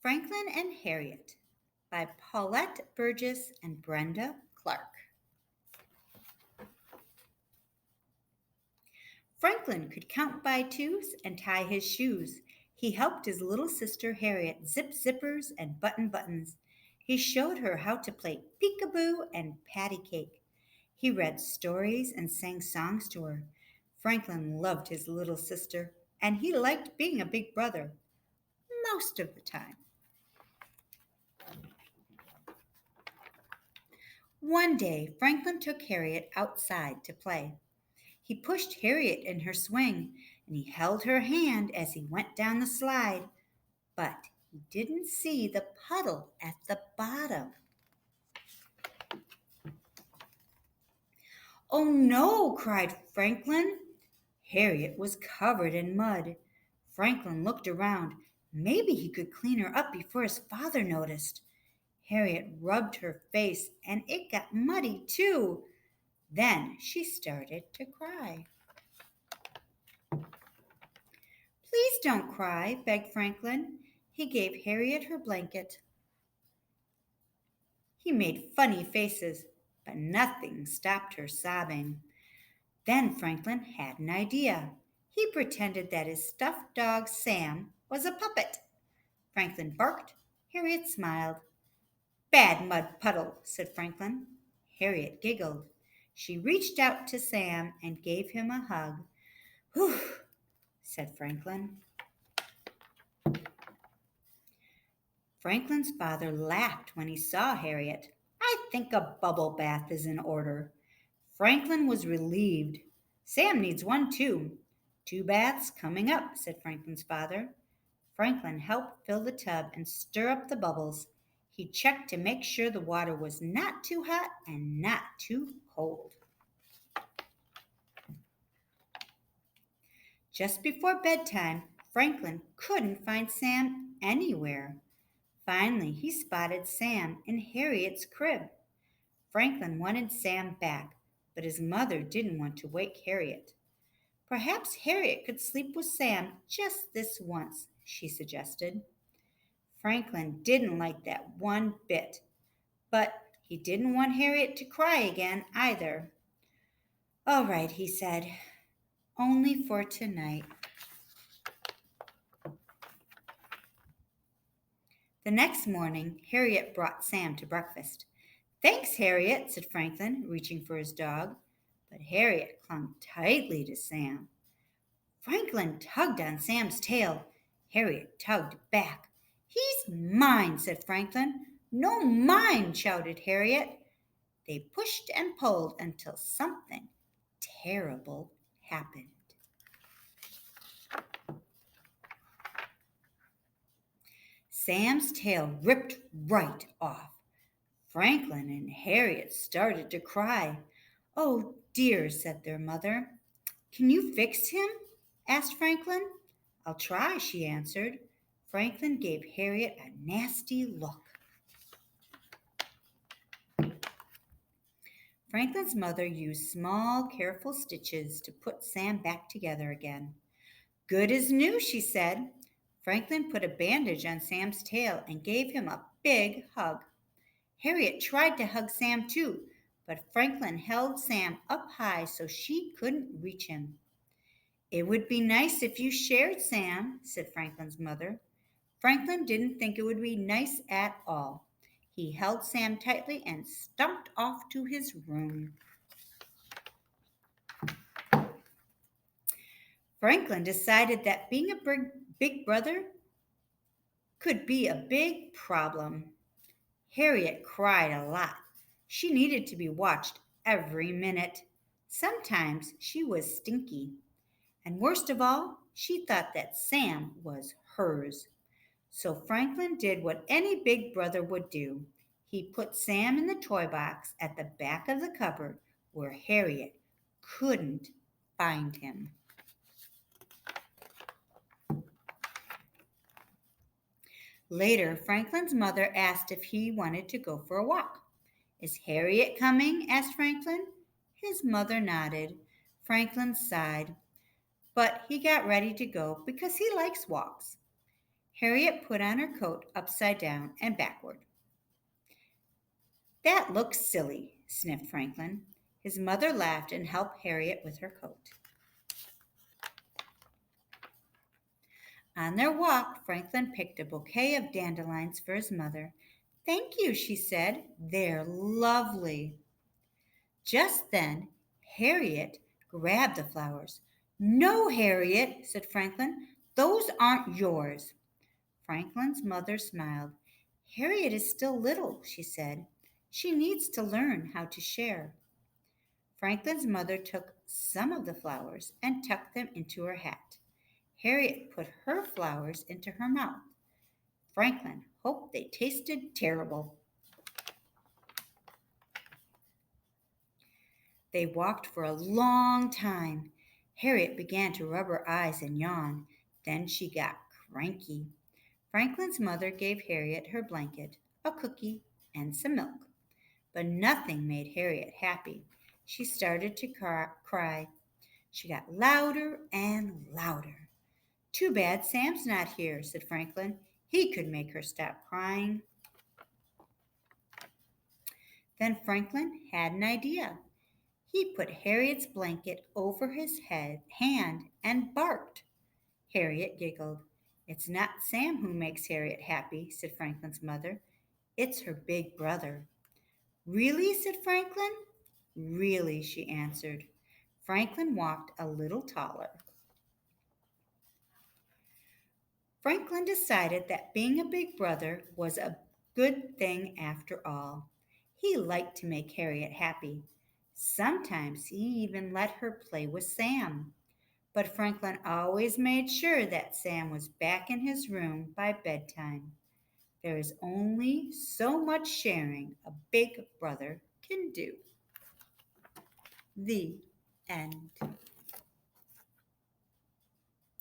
Franklin and Harriet by Paulette Burgess and Brenda Clark. Franklin could count by twos and tie his shoes. He helped his little sister Harriet zip zippers and button buttons. He showed her how to play peekaboo and patty cake. He read stories and sang songs to her. Franklin loved his little sister, and he liked being a big brother most of the time. One day, Franklin took Harriet outside to play. He pushed Harriet in her swing, and he held her hand as he went down the slide, but he didn't see the puddle at the bottom. "Oh no!" cried Franklin. Harriet was covered in mud. Franklin looked around. Maybe he could clean her up before his father noticed. Harriet rubbed her face, and it got muddy too. Then she started to cry. "Please don't cry," begged Franklin. He gave Harriet her blanket. He made funny faces, but nothing stopped her sobbing. Then Franklin had an idea. He pretended that his stuffed dog Sam was a puppet. Franklin barked. Harriet smiled. "Bad mud puddle," said Franklin. Harriet giggled. She reached out to Sam and gave him a hug. "Whew," said Franklin. Franklin's father laughed when he saw Harriet. "I think a bubble bath is in order." Franklin was relieved. "Sam needs one too." "Two baths coming up," said Franklin's father. Franklin helped fill the tub and stir up the bubbles. He checked to make sure the water was not too hot and not too cold. Just before bedtime, Franklin couldn't find Sam anywhere. Finally, he spotted Sam in Harriet's crib. Franklin wanted Sam back, but his mother didn't want to wake Harriet. "Perhaps Harriet could sleep with Sam just this once," she suggested. Franklin didn't like that one bit, but he didn't want Harriet to cry again either. "All right," he said, "only for tonight." The next morning, Harriet brought Sam to breakfast. "Thanks, Harriet," said Franklin, reaching for his dog. But Harriet clung tightly to Sam. Franklin tugged on Sam's tail. Harriet tugged back. "He's mine," said Franklin. "No, mine," shouted Harriet. They pushed and pulled until something terrible happened. Sam's tail ripped right off. Franklin and Harriet started to cry. "Oh dear," said their mother. "Can you fix him?" asked Franklin. "I'll try," she answered. Franklin gave Harriet a nasty look. Franklin's mother used small, careful stitches to put Sam back together again. "Good as new," she said. Franklin put a bandage on Sam's tail and gave him a big hug. Harriet tried to hug Sam too, but Franklin held Sam up high so she couldn't reach him. "It would be nice if you shared, Sam," said Franklin's mother. Franklin didn't think it would be nice at all. He held Sam tightly and stumped off to his room. Franklin decided that being a big brother could be a big problem. Harriet cried a lot. She needed to be watched every minute. Sometimes she was stinky. And worst of all, she thought that Sam was hers. So Franklin did what any big brother would do. He put Sam in the toy box at the back of the cupboard where Harriet couldn't find him. Later, Franklin's mother asked if he wanted to go for a walk. "Is Harriet coming?" asked Franklin. His mother nodded. Franklin sighed, but he got ready to go because he likes walks. Harriet put on her coat upside down and backward. That looks silly, sniffed Franklin. His mother laughed and helped Harriet with her coat. On their walk, Franklin picked a bouquet of dandelions for his mother. Thank you, she said. They're lovely. Just then, Harriet grabbed the flowers. No, Harriet, said Franklin. Those aren't yours. Franklin's mother smiled. Harriet is still little, she said. She needs to learn how to share. Franklin's mother took some of the flowers and tucked them into her hat. Harriet put her flowers into her mouth. Franklin hoped they tasted terrible. They walked for a long time. Harriet began to rub her eyes and yawn. Then she got cranky. Franklin's mother gave Harriet her blanket, a cookie, and some milk. But nothing made Harriet happy. She started to cry. She got louder and louder. Too bad Sam's not here, said Franklin. He could make her stop crying. Then Franklin had an idea. He put Harriet's blanket over his hand and barked. Harriet giggled. It's not Sam who makes Harriet happy, said Franklin's mother. It's her big brother. Really? Said Franklin. Really, she answered. Franklin walked a little taller. Franklin decided that being a big brother was a good thing after all. He liked to make Harriet happy. Sometimes he even let her play with Sam. But Franklin always made sure that Sam was back in his room by bedtime. There is only so much sharing a big brother can do. The end.